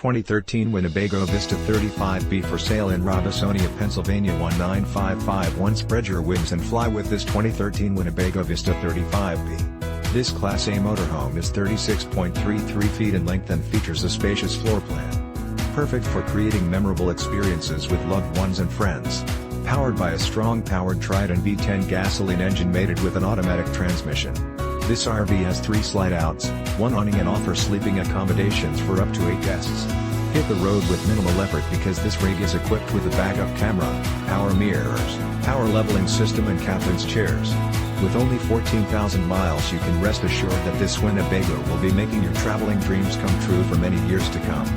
2013 Winnebago Vista 35B for sale in Robesonia, Pennsylvania 19551. Spread your wings and fly with this 2013 Winnebago Vista 35B. This Class A motorhome is 36.33 feet in length and features a spacious floor plan. Perfect for creating memorable experiences with loved ones and friends. Powered by a strong-powered Triton V10 gasoline engine mated with an automatic transmission. This RV has 3 slide-outs, 1 awning and offers sleeping accommodations for up to 8 guests. Hit the road with minimal effort because this rig is equipped with a backup camera, power mirrors, power leveling system and captain's chairs. With only 14,000 miles, you can rest assured that this Winnebago will be making your traveling dreams come true for many years to come.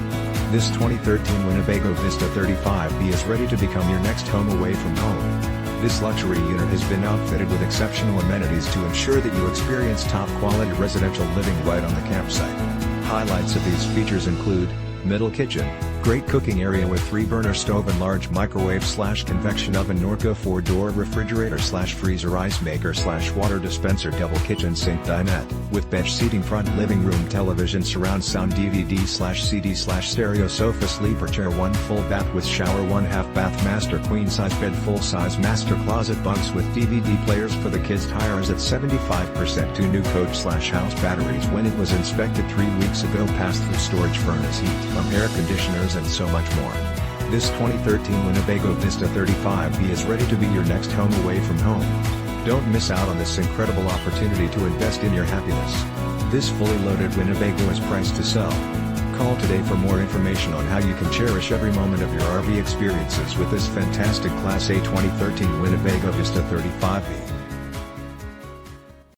This 2013 Winnebago Vista 35B is ready to become your next home away from home. This luxury unit has been outfitted with exceptional amenities to ensure that you experience top-quality residential living right on the campsite. Highlights of these features include middle kitchen, great cooking area with 3-burner stove and large microwave/convection OvenNorco 4-door refrigerator/FreezerIcemaker/water dispenser, double kitchen SinkDinette with bench seating, front living room, TelevisionSurround SoundDVD/CD/StereoSofa, SleeperChairOne, full bath with ShowerOne, half bath, master queen size bed, full size master closet bunks with DVD players for the KidsTires at 75%. PercentTwo New Coach /house batteries when it was inspected 3 weeks ago, passed through StorageFurnaceHeat, PumpAir conditioners and so much more. This 2013 Winnebago Vista 35B is ready to be your next home away from home. Don't miss out on this incredible opportunity to invest in your happiness. This fully loaded Winnebago is priced to sell. Call today for more information on how you can cherish every moment of your RV experiences with this fantastic Class A 2013 Winnebago Vista 35B.